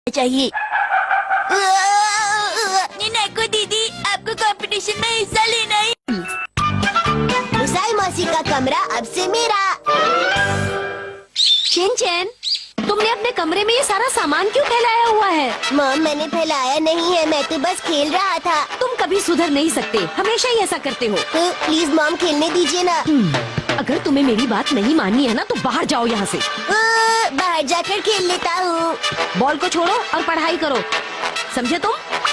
चाहिए। निनाको दीदी, आपको कंपटीशन में हिस्सा लेना है। मुसाई मौसी का कमरा अब से मेरा। शिनचैन, तुमने अपने कमरे में ये सारा सामान क्यों फैलाया हुआ है? मॉम, मैंने फैलाया नहीं है, मैं तो बस खेल रहा था। तुम कभी सुधर नहीं सकते, हमेशा ही ऐसा करते हो। प्लीज मॉम, खेलने दीजिए ना। अगर तुम्हें मेरी बात नहीं माननी है ना तो बाहर जाओ यहाँ से। बाहर जाकर खेल लेता हूँ। बॉल को छोड़ो और पढ़ाई करो, समझे तुम?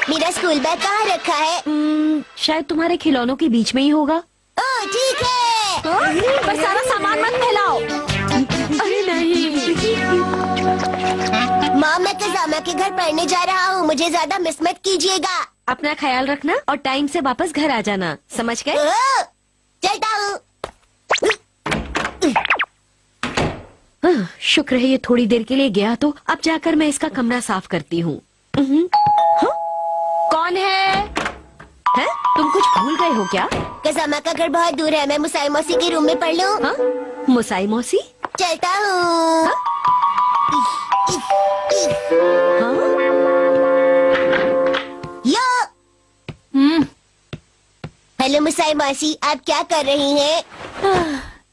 मेरा स्कूल बैग कहाँ रखा है? शायद तुम्हारे खिलौनों के बीच में ही होगा। ओह ठीक है। पर सारा सामान मत फैलाओ। अरे नहीं। मॉम, मैं कजामा के घर पढ़ने जा रहा हूँ, मुझे ज्यादा मिस मत कीजिएगा। अपना ख्याल रखना और टाइम से वापस घर आ जाना, समझ गए? चलता हूँ। शुक्र है ये थोड़ी देर के लिए गया, तो अब जाकर मैं इसका कमरा साफ करती हूँ। कौन है? तुम कुछ भूल गए हो क्या? कजामा का घर बहुत दूर है, मैं मुसाई मौसी के रूम में पढ़ लूँ? हाँ? मुसाई मौसी? चलता हूँ। हाँ? यो। हेलो मुसाई मौसी, आप क्या कर रही हैं?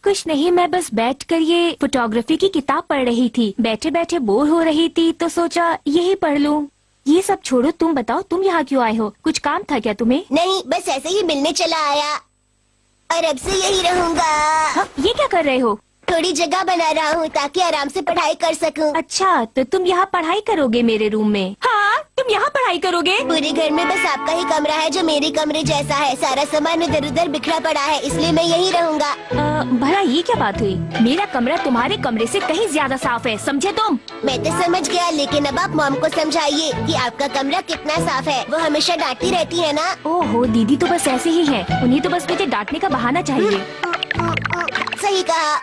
कुछ नहीं, मैं बस बैठकर ये फोटोग्राफी की किताब पढ़ रही थी। बैठे बैठे बोर हो रही थी तो सोचा यही पढ़ लूं। ये सब छोड़ो, तुम बताओ तुम यहाँ क्यों आए हो? कुछ काम था क्या तुम्हें? नहीं, बस ऐसे ही मिलने चला आया और अब से यही रहूँगा। हाँ, ये क्या कर रहे हो? थोड़ी जगह बना रहा हूँ ताकि आराम से पढ़ाई कर सकूँ। अच्छा, तो तुम यहाँ पढ़ाई करोगे मेरे रूम में? हाँ, तुम यहाँ पढ़ाई करोगे? पूरे घर में बस आपका ही कमरा है जो मेरे कमरे जैसा है। सारा सामान इधर उधर बिखरा पड़ा है, इसलिए मैं यही रहूँगा। भला ये क्या बात हुई? मेरा कमरा तुम्हारे कमरे से कहीं ज्यादा साफ है, समझे तुम? मैं तो समझ गया, लेकिन अब आप मॉम को समझाइए कि आपका कमरा कितना साफ है। वो हमेशा डांटती रहती है ना। ओहो, दीदी तो बस ऐसे ही है, उन्हें तो बस मुझे डांटने का बहाना चाहिए। सही कहा।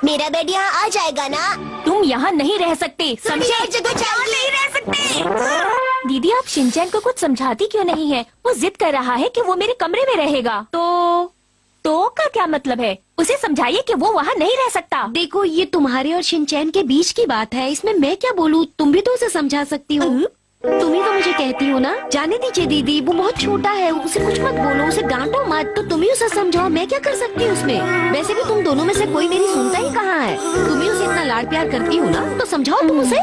मेरा बेड यहाँ आ जाएगा ना? तुम यहाँ नहीं रह सकते, समझे? जगह नहीं रह सकते। दीदी, आप शिनचैन को कुछ समझाती क्यों नहीं है? वो जिद कर रहा है कि वो मेरे कमरे में रहेगा। तो का क्या मतलब है? उसे समझाइए कि वो वहाँ नहीं रह सकता। देखो, ये तुम्हारे और शिनचैन के बीच की बात है, इसमें मैं क्या बोलूँ? तुम भी तो उसे समझा सकती हो। तुम ही तो मुझे कहती हो ना, जाने दीजिए दीदी, वो बहुत छोटा है, उसे कुछ मत बोलो, उसे डांटो मत। तो तुम ही उसे समझाओ, मैं क्या कर सकती हूँ उसमें? वैसे भी तुम दोनों में से कोई मेरी सुनता ही कहाँ है। तुम ही उसे इतना लाड प्यार करती हो ना, तो समझाओ तुम उसे।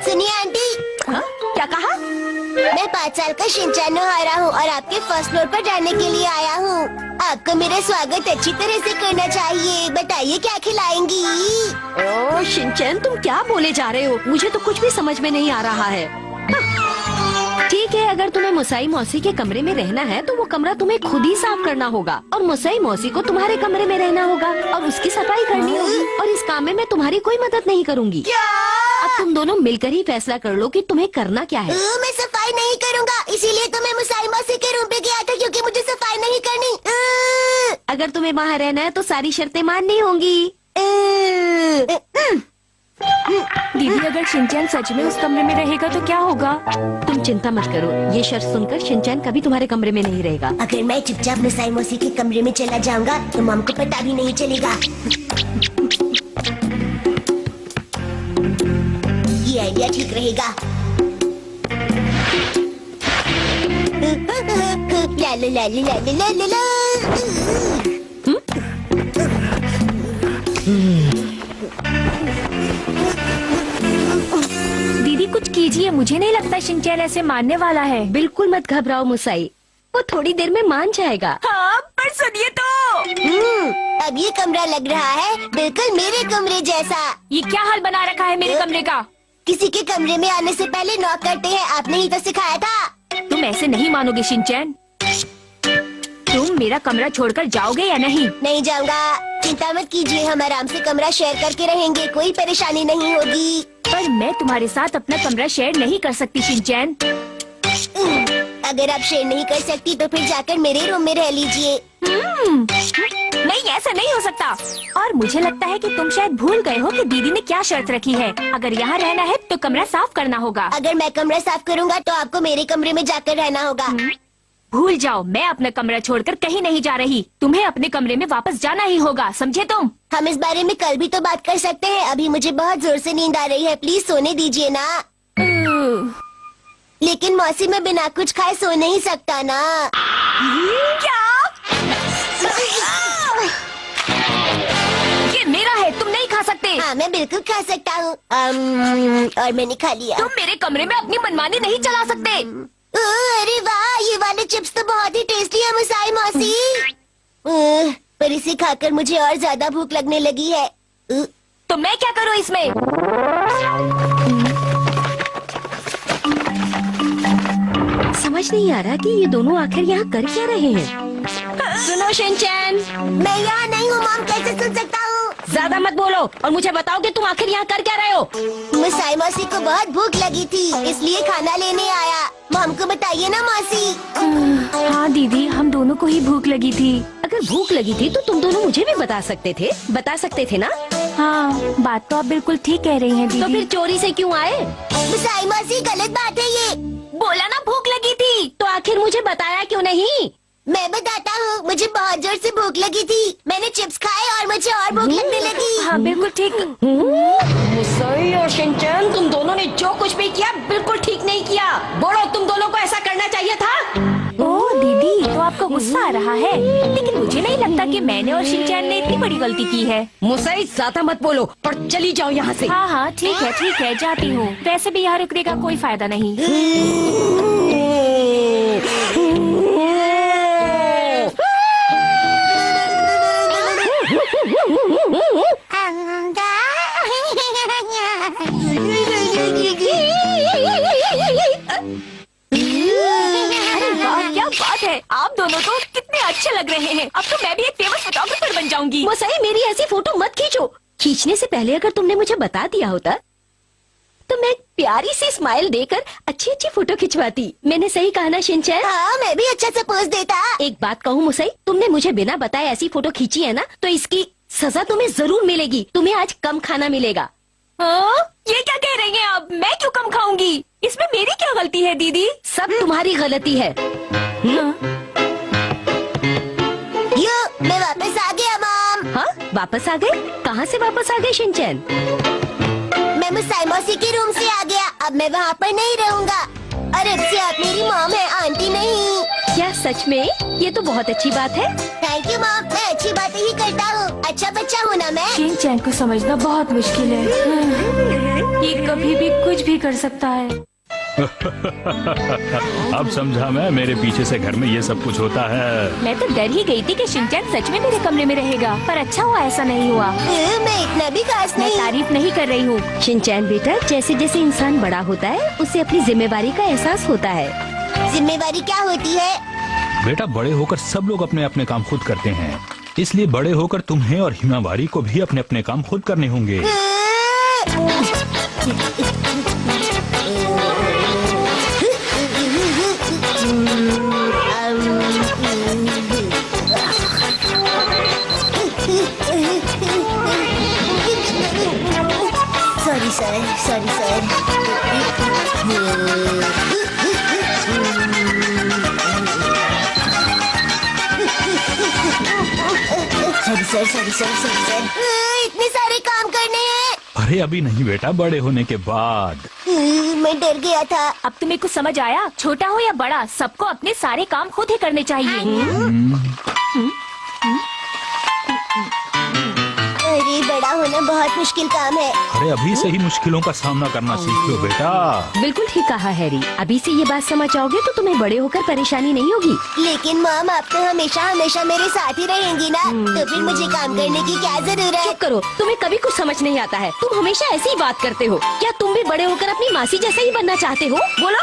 सुनिए आंटी। हाँ? क्या कहा? मैं 5 साल का शिनचैन हारा हूँ और आपके फर्स्ट फ्लोर पर जाने के लिए आया हूँ। आपको मेरा स्वागत अच्छी तरह से करना चाहिए। बताइए क्या खिलाएंगी? ओह शिनचैन, तुम क्या बोले जा रहे हो? मुझे तो कुछ भी समझ में नहीं आ रहा है। ठीक है, अगर तुम्हें मुसाई मौसी के कमरे में रहना है तो वो कमरा तुम्हें खुद ही साफ करना होगा और मुसाई मौसी को तुम्हारे कमरे में रहना होगा और उसकी सफाई करनी होगी। और इस काम में मैं तुम्हारी कोई मदद नहीं करूँगी। अब तुम दोनों मिलकर ही फैसला कर लो कि तुम्हें करना क्या है। मैं सफाई नहीं करूँगा, इसीलिए तो मैं मुसाई मौसी के रूम पे गया था, क्योंकि मुझे सफाई नहीं करनी। अगर तुम्हें वहाँ रहना है तो सारी शर्तें माननी होंगी। दीदी, अगर शिनचैन सच में उस कमरे में रहेगा तो क्या होगा? तुम चिंता मत करो, ये शर्त सुनकर शिनचैन कभी तुम्हारे कमरे में नहीं रहेगा। अगर मैं चुपचाप मुसाई मौसी के कमरे में चला जाऊंगा तो मॉम को पता भी नहीं चलेगा। ये आइडिया ठीक रहेगा। ला ला ला ला ला ला ला। दीदी, कुछ कीजिए, मुझे नहीं लगता शिनचैन ऐसे मानने वाला है। बिल्कुल मत घबराओ मुसाई, वो थोड़ी देर में मान जाएगा। हाँ, पर सुनिए तो। अब ये कमरा लग रहा है बिल्कुल मेरे कमरे जैसा। ये क्या हाल बना रखा है मेरे कमरे का? किसी के कमरे में आने से पहले नॉक करते हैं, आपने ही तो सिखाया था। तुम ऐसे नहीं मानोगे शिनचैन। तुम मेरा कमरा छोड़कर जाओगे या नहीं? नहीं जाऊंगा, चिंता मत कीजिए, हम आराम से कमरा शेयर करके रहेंगे, कोई परेशानी नहीं होगी। पर मैं तुम्हारे साथ अपना कमरा शेयर नहीं कर सकती शिनचैन। अगर आप शेयर नहीं कर सकती तो फिर जाकर मेरे रूम में रह लीजिए। नहीं, ऐसा नहीं हो सकता। और मुझे लगता है कि तुम शायद भूल गए हो कि दीदी ने क्या शर्त रखी है। अगर यहाँ रहना है तो कमरा साफ करना होगा। अगर मैं कमरा साफ करूँगा तो आपको मेरे कमरे में जाकर रहना होगा। भूल जाओ, मैं अपना कमरा छोड़कर कहीं नहीं जा रही। तुम्हें अपने कमरे में वापस जाना ही होगा, समझे तुम? हम इस बारे में कल भी तो बात कर सकते हैं। अभी मुझे बहुत जोर से नींद आ रही है, प्लीज सोने दीजिए ना। लेकिन मौसी, मैं बिना कुछ खाए सो नहीं सकता ना। क्या? ये मेरा है, तुम नहीं खा सकते। हाँ, मैं बिल्कुल खा सकता हूँ। और मैंने खा लिया। तुम मेरे कमरे में अपनी मनमानी नहीं चला सकते। अरे वाह, ये वाले चिप्स तो बहुत ही टेस्टी है मुसाई मौसी। पर इसे खाकर मुझे और ज्यादा भूख लगने लगी है। तो मैं क्या करूँ इसमें? समझ नहीं आ रहा कि ये दोनों आखिर यहाँ कर क्या रहे हैं। सुनो शिनचैन, मैं यहाँ नहीं हूँ मॉम, कैसे सुन सकता हूँ? ज्यादा मत बोलो और मुझे बताओ कि तुम आखिर यहाँ कर क्या रहे हो। मुसाई मौसी को बहुत भूख लगी थी, इसलिए खाना लेने आया। मॉम को बताइए ना मौसी। हाँ दीदी, हम दोनों को ही भूख लगी थी। अगर भूख लगी थी तो तुम दोनों मुझे भी बता सकते थे ना। हाँ, बात तो आप बिल्कुल ठीक कह रही हैं तो दीदी। फिर चोरी से क्यों आए? मुसाई मौसी, गलत बात है ये। बोला ना भूख लगी थी, तो आखिर मुझे बताया क्यों नहीं? मैं बताता हूँ, मुझे बहुत जोर से भूख लगी थी। मैंने चिप्स खाए और मुझे और भूख लगने लगी। हाँ बिल्कुल ठीक। मुसाई और शिनचैन, तुम दोनों ने जो कुछ भी किया बिल्कुल ठीक नहीं किया। बोलो, तुम दोनों को ऐसा करना चाहिए था। ओह दीदी, तो आपको गुस्सा आ रहा है, लेकिन मुझे नहीं लगता कि मैंने और शिनचैन ने इतनी बड़ी गलती की है। मुसाई, ज्यादा मत बोलो और चली जाओ यहाँ से। हाँ हाँ ठीक है, जाती हूँ। वैसे भी यहाँ रुकने का कोई फायदा नहीं। क्या बात है, आप दोनों तो कितने अच्छे लग रहे हैं। अब तो मैं भी एक फेमस फोटोग्राफर बन जाऊंगी। मुसाई, मेरी ऐसी फोटो मत खींचो। खींचने से पहले अगर तुमने मुझे बता दिया होता तो मैं प्यारी सी स्माइल देकर अच्छी अच्छी फोटो खिंचवाती। मैंने सही कहा ना शिनचैन? हाँ, मैं भी अच्छा से पोज देता। एक बात कहूँ मुसाई, तुमने मुझे बिना बताए ऐसी फोटो खींची है ना, तो इसकी सजा तुम्हें जरूर मिलेगी। तुम्हें आज कम खाना मिलेगा। हाँ? ये क्या कह रही हैं आप? मैं क्यों कम खाऊंगी? इसमें मेरी क्या गलती है दीदी? सब तुम्हारी गलती है। यो, मैं वापस आ गया मॉम। हाँ, वापस आ गए? कहाँ से वापस आ गए शिनचैन? मैं मुसाई मौसी के रूम से आ गया। अब मैं वहाँ पर नहीं रहूँगा और अब से आप मेरी मॉम है, आंटी नहीं। क्या सच में? ये तो बहुत अच्छी बात है। थैंक यू मॉम, मैं अच्छी बातें ही करता हूँ। अच्छा बच्चा हूँ ना मैं। शिनचैन को समझना बहुत मुश्किल है। ये कभी भी कुछ भी कर सकता है। अब समझा मैं, मेरे पीछे से घर में ये सब कुछ होता है। मैं तो डर ही गई थी कि शिनचैन सच में मेरे कमरे में रहेगा, पर अच्छा हुआ ऐसा नहीं हुआ। मैं इतना भी खास मैं नहीं। तारीफ नहीं कर रही हूँ। शिनचैन बेटा, जैसे जैसे इंसान बड़ा होता है उसे अपनी जिम्मेवारी का एहसास होता है। जिम्मेवारी क्या होती है? बेटा, बड़े होकर सब लोग अपने अपने काम खुद करते हैं, इसलिए बड़े होकर तुम्हें और हिमावारी को भी अपने अपने काम खुद करने होंगे। Sorry sir, sorry sir. Sorry sir. इतने सारे काम करने हैं। अरे अभी नहीं बेटा, बड़े होने के बाद। मैं डर गया था। अब तुम्हें कुछ समझ आया? छोटा हो या बड़ा, सबको अपने सारे काम खुद ही करने चाहिए। अरे बड़ा होना बहुत मुश्किल काम है। अरे अभी से ही मुश्किलों का सामना करना सीख लो बेटा। बिल्कुल ठीक कहा हैरी। अभी से ये बात समझ जाओगे तो तुम्हें बड़े होकर परेशानी नहीं होगी। लेकिन मॉम, आप तो हमेशा हमेशा मेरे साथ ही रहेंगी ना, तो फिर मुझे काम करने की क्या जरूरत? चुप करो, तुम्हें कभी कुछ समझ नहीं आता है। तुम हमेशा ऐसी ही बात करते हो। क्या तुम भी बड़े होकर अपनी मासी जैसे ही बनना चाहते हो? बोलो।